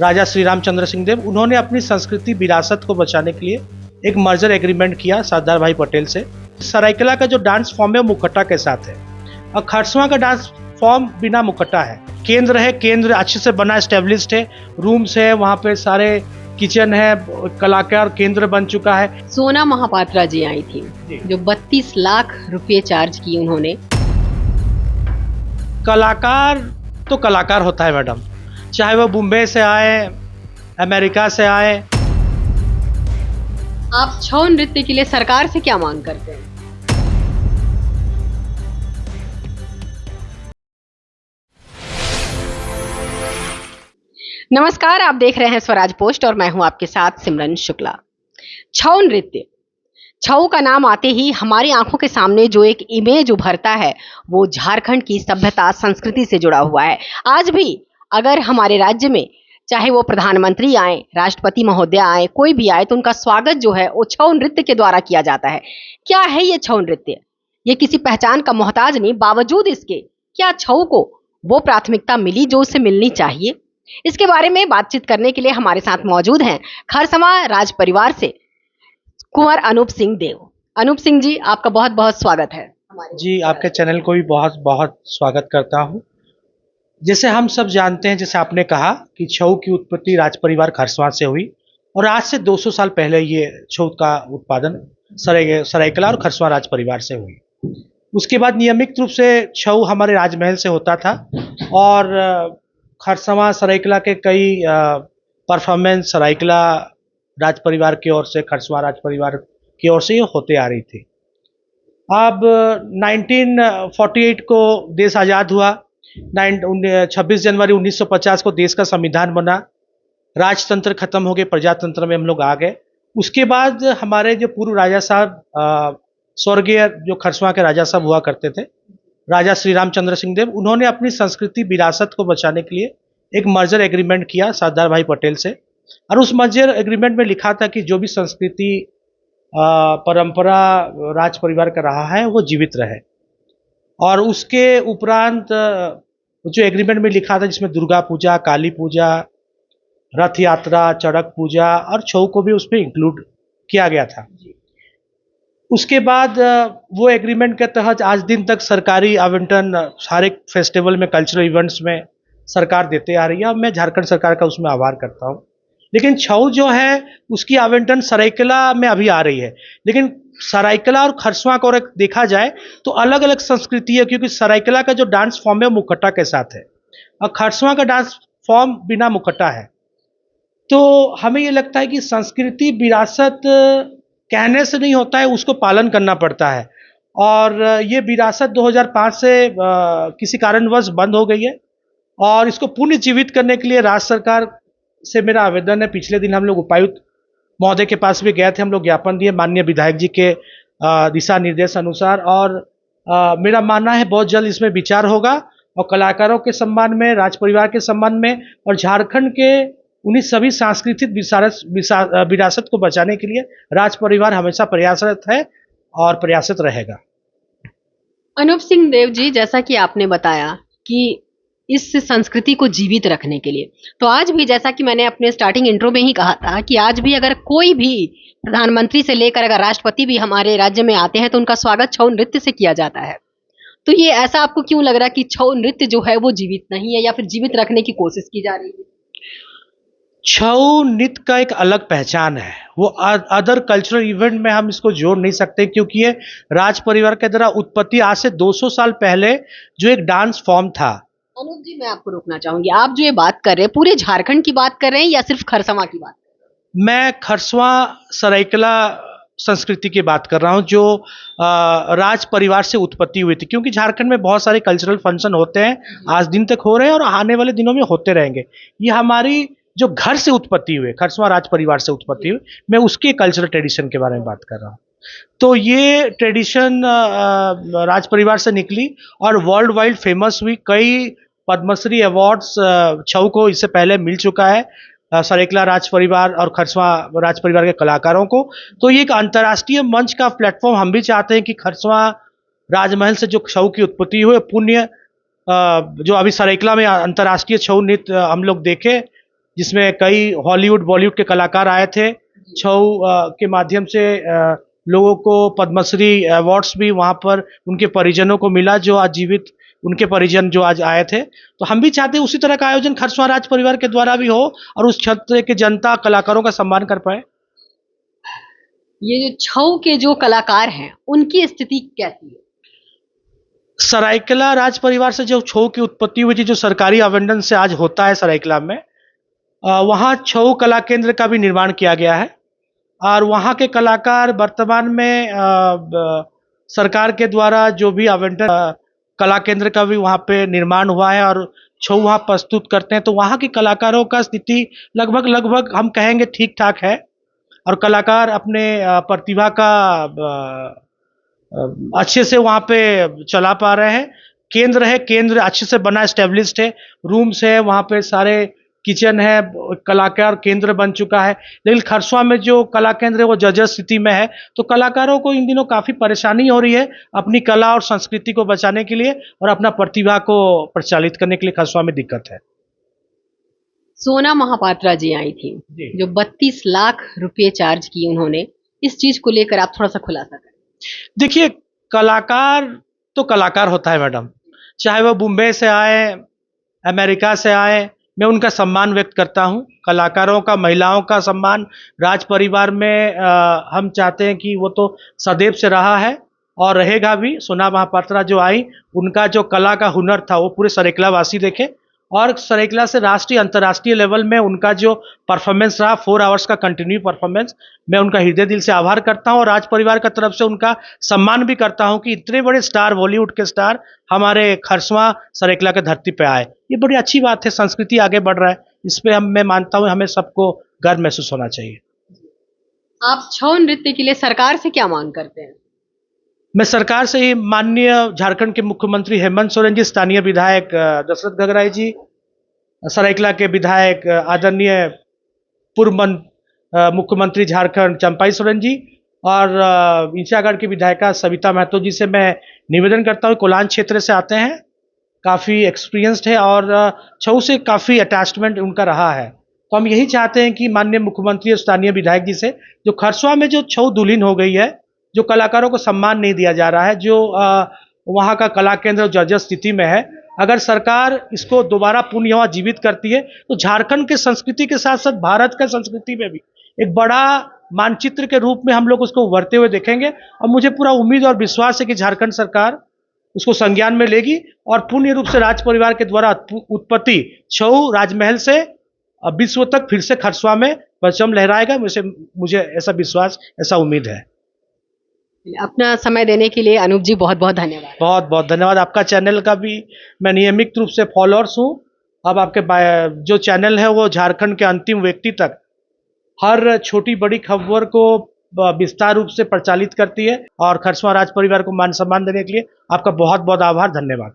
राजा श्री रामचंद्र सिंह देव, उन्होंने अपनी संस्कृति विरासत को बचाने के लिए एक मर्जर एग्रीमेंट किया सरदार भाई पटेल से। सरायकला का जो डांस फॉर्म है वो मुखट्टा के साथ है और खरसवां का डांस फॉर्म बिना मुखट्टा है। केंद्र है, केंद्र अच्छे से बना एस्टेब्लिश्ड है, रूम्स है, वहाँ पे सारे किचन है, कलाकार केंद्र बन चुका है। सोना महापात्रा जी आई थी जो 32 लाख रुपए चार्ज किए उन्होंने। कलाकार तो कलाकार होता है मैडम, चाहे वो मुंबई से आए, अमेरिका से आए। आप छऊ नृत्य के लिए सरकार से क्या मांग करते हैं? नमस्कार, आप देख रहे हैं स्वराज पोस्ट और मैं हूं आपके साथ सिमरन शुक्ला। छऊ नृत्य, छऊ का नाम आते ही हमारी आंखों के सामने जो एक इमेज उभरता है वो झारखंड की सभ्यता संस्कृति से जुड़ा हुआ है। आज भी अगर हमारे राज्य में चाहे वो प्रधानमंत्री आए, राष्ट्रपति महोदय आए, कोई भी आए तो उनका स्वागत जो है वो छऊ नृत्य के द्वारा किया जाता है। क्या है ये छऊ नृत्य? ये किसी पहचान का मोहताज नहीं, बावजूद इसके क्या छऊ को वो प्राथमिकता मिली जो उसे मिलनी चाहिए? इसके बारे में बातचीत करने के लिए हमारे साथ मौजूद हैं खरसवां राज परिवार से कुंवर अनूप सिंह देव। अनूप सिंह जी, आपका बहुत बहुत स्वागत है। जी, आपके चैनल को भी बहुत बहुत स्वागत करता हूँ। जैसे हम सब जानते हैं, जैसे आपने कहा कि छऊ की उत्पत्ति राज परिवार खरसवां से हुई और आज से 200 साल पहले ये छऊ का उत्पादन सरायकला और खरसवां राज परिवार से हुई। उसके बाद नियमित रूप से छऊ हमारे राजमहल से होता था और खरसवां सरायकला के कई परफॉर्मेंस सरायकला राज परिवार की ओर से, खरसवां राज परिवार की ओर से ये होते आ रही थी। अब 1948 को देश आज़ाद हुआ, 26 जनवरी 1950 को देश का संविधान बना, राजतंत्र खत्म हो गए, प्रजातंत्र में हम लोग आ गए। उसके बाद हमारे जो पूर्व राजा साहब, स्वर्गीय जो खरसवां के राजा साहब हुआ करते थे, राजा श्री रामचंद्र सिंह देव, उन्होंने अपनी संस्कृति विरासत को बचाने के लिए एक मर्जर एग्रीमेंट किया सरदार भाई पटेल से। और उस मर्जर एग्रीमेंट में लिखा था कि जो भी संस्कृति परंपरा राज परिवार का रहा है वो जीवित रहे। और उसके उपरांत जो एग्रीमेंट में लिखा था, जिसमें दुर्गा पूजा, काली पूजा, रथ यात्रा, चड़क पूजा और छऊ को भी उसमें इंक्लूड किया गया था। उसके बाद वो एग्रीमेंट के तहत आज दिन तक सरकारी आवंटन हर एक फेस्टिवल में, कल्चरल इवेंट्स में सरकार देते आ रही है। मैं झारखंड सरकार का उसमें आभार करता हूँ। लेकिन छऊ जो है उसकी आवंटन सरायकला में अभी आ रही है, लेकिन सरायकला और खरसवां को अगर देखा जाए तो अलग अलग संस्कृति है, क्योंकि सरायकला का जो डांस फॉर्म है वो मुखट्टा के साथ है और खरसवां का डांस फॉर्म बिना मुखट्टा है। तो हमें ये लगता है कि संस्कृति विरासत कहने से नहीं होता है, उसको पालन करना पड़ता है। और ये विरासत 2005 से किसी कारणवश बंद हो गई है और इसको पुनर्जीवित करने के लिए राज्य सरकार से मेरा आवेदन है। पिछले दिन हम लोग उपायुक्त महोदय के पास भी गए थे, हम लोग ज्ञापन दिए माननीय विधायक जी के दिशा निर्देश अनुसार। और मेरा मानना है बहुत जल्द इसमें विचार होगा और कलाकारों के सम्मान में, राज परिवार के सम्मान में और झारखंड के उन्हीं सभी सांस्कृतिक विरासत को बचाने के लिए राज परिवार हमेशा प्रयासरत है और प्रयासरत रहेगा। अनूप सिंह देव जी, जैसा कि आपने बताया कि इस संस्कृति को जीवित रखने के लिए, तो आज भी जैसा कि मैंने अपने स्टार्टिंग इंट्रो में ही कहा था कि आज भी अगर कोई भी प्रधानमंत्री से लेकर अगर राष्ट्रपति भी हमारे राज्य में आते हैं तो उनका स्वागत छऊ नृत्य से किया जाता है। तो ये ऐसा आपको क्यों लग रहा है कि छऊ नृत्य जो है वो जीवित नहीं है या फिर जीवित रखने की कोशिश की जा रही है? छऊ नृत्य का एक अलग पहचान है, वो अदर कल्चरल इवेंट में हम इसको जोड़ नहीं सकते, क्योंकि ये राज परिवार के द्वारा उत्पत्ति आज से 200 साल पहले जो एक डांस फॉर्म था। अनूप जी, मैं आपको रोकना चाहूंगी, आप जो ये बात कर रहे हैं पूरे झारखंड की बात कर रहे हैं या सिर्फ खरसवां की बात? मैं खरसवां सरायकला संस्कृति की बात कर रहा हूँ जो राज परिवार से उत्पत्ति हुई थी, क्योंकि झारखंड में बहुत सारे कल्चरल फंक्शन होते हैं, आज दिन तक हो रहे हैं और आने वाले दिनों में होते रहेंगे। ये हमारी जो घर से उत्पत्ति हुई, खरसवां राज परिवार से उत्पत्ति हुई, मैं उसके कल्चरल ट्रेडिशन के बारे में बात कर रहा हूँ। तो ये ट्रेडिशन राज परिवार से निकली और वर्ल्ड वाइड फेमस हुई। कई पद्मश्री अवार्ड्स छऊ को इससे पहले मिल चुका है, सरायकला राज परिवार और खरसवां राज परिवार के कलाकारों को। तो ये एक अंतर्राष्ट्रीय मंच का प्लेटफॉर्म हम भी चाहते हैं कि खरसवां राजमहल से जो छऊ की उत्पत्ति हुई, पुण्य जो अभी सरायकला में अंतर्राष्ट्रीय छऊ नृत्य हम लोग देखें जिसमें कई हॉलीवुड बॉलीवुड के कलाकार आए थे। छऊ के माध्यम से लोगों को पद्मश्री अवार्ड्स भी वहाँ पर उनके परिजनों को मिला, जो आज जीवित उनके परिजन जो आज आए थे। तो हम भी चाहते हैं उसी तरह का आयोजन खरसवां राज परिवार के द्वारा भी हो और उस क्षेत्र के जनता कलाकारों का सम्मान कर पाए। ये जो छऊ के जो कलाकार हैं उनकी स्थिति कैसी है? सरायकेला राज परिवार से जो छऊ की उत्पत्ति हुई थी, जो सरकारी आवंटन से आज होता है सरायकेला में, वहाँ छऊ कला केंद्र का भी निर्माण किया गया है और वहाँ के कलाकार वर्तमान में सरकार के द्वारा जो भी आवंटन कला केंद्र का भी वहाँ पे निर्माण हुआ है और छऊ वहाँ प्रस्तुत करते हैं। तो वहाँ के कलाकारों का स्थिति लगभग हम कहेंगे ठीक ठाक है और कलाकार अपने प्रतिभा का अच्छे से वहाँ पे चला पा रहे हैं। केंद्र अच्छे से बना, एस्टेब्लिश्ड है, रूम्स है, वहाँ पे सारे किचन है, कलाकार केंद्र बन चुका है। लेकिन खरसवां में जो कला केंद्र है वो जर्जर स्थिति में है, तो कलाकारों को इन दिनों काफ़ी परेशानी हो रही है अपनी कला और संस्कृति को बचाने के लिए और अपना प्रतिभा को प्रचालित करने के लिए खरसवां में दिक्कत है। सोना महापात्रा जी आई थी, जो 32 लाख रुपए चार्ज की उन्होंने, इस चीज को लेकर आप थोड़ा सा खुलासा करें। देखिए, कलाकार तो कलाकार होता है मैडम, चाहे वह मुंबई से आए, अमेरिका से आए, मैं उनका सम्मान व्यक्त करता हूं। कलाकारों का, महिलाओं का सम्मान राज परिवार में हम चाहते हैं कि वो तो सदैव से रहा है और रहेगा भी। सोना महापात्रा जो आई, उनका जो कला का हुनर था वो पूरे सरायकेला वासी देखे और सरायकेला से राष्ट्रीय अंतर्राष्ट्रीय लेवल में उनका जो परफॉर्मेंस रहा, 4 आवर्स का कंटिन्यू परफॉर्मेंस, मैं उनका हृदय दिल से आभार करता हूं और राज परिवार का तरफ से उनका सम्मान भी करता हूं कि इतने बड़े स्टार, बॉलीवुड के स्टार हमारे खरसवां सरायकेला के धरती पे आए। ये बड़ी अच्छी बात है, संस्कृति आगे बढ़ रहा है, इस पे मैं मानता हूँ हमें सबको गर्व महसूस होना चाहिए। आप छऊ नृत्य के लिए सरकार से क्या मांग करते हैं? मैं सरकार से ही, माननीय झारखंड के मुख्यमंत्री हेमंत सोरेन जी, स्थानीय विधायक दशरथ गगराई जी, सरायकेला के विधायक आदरणीय पूर्व मुख्यमंत्री झारखंड चंपाई सोरेन जी और इंचागढ़ की विधायिका सविता महतो जी से मैं निवेदन करता हूँ। कोलान क्षेत्र से आते हैं, काफ़ी एक्सपीरियंस्ड है और छऊ से काफ़ी अटैचमेंट उनका रहा है। तो हम यही चाहते हैं कि माननीय मुख्यमंत्री और स्थानीय विधायक जी से, जो खरसवां में जो छऊ दुल्हीन हो गई है, जो कलाकारों को सम्मान नहीं दिया जा रहा है, जो वहाँ का कला केंद्र जर्जर स्थिति में है, अगर सरकार इसको दोबारा पुनः यहाँ जीवित करती है तो झारखंड के संस्कृति के साथ साथ भारत का संस्कृति में भी एक बड़ा मानचित्र के रूप में हम लोग उसको उभरते हुए देखेंगे और मुझे पूरा उम्मीद और विश्वास है कि झारखंड सरकार उसको संज्ञान में लेगी और पूर्ण रूप से राज परिवार के द्वारा उत्पत्ति छऊ राजमहल से विश्व तक फिर से खरसवां में परचम लहराएगा। मुझे ऐसा विश्वास, ऐसा उम्मीद है। अपना समय देने के लिए अनूप जी बहुत बहुत धन्यवाद। बहुत बहुत धन्यवाद। आपका चैनल का भी मैं नियमित रूप से फॉलोअर्स हूँ। अब आपके जो चैनल है वो झारखंड के अंतिम व्यक्ति तक हर छोटी बड़ी खबर को विस्तार रूप से प्रचालित करती है और खरसवां राज परिवार को मान सम्मान देने के लिए आपका बहुत बहुत आभार, धन्यवाद।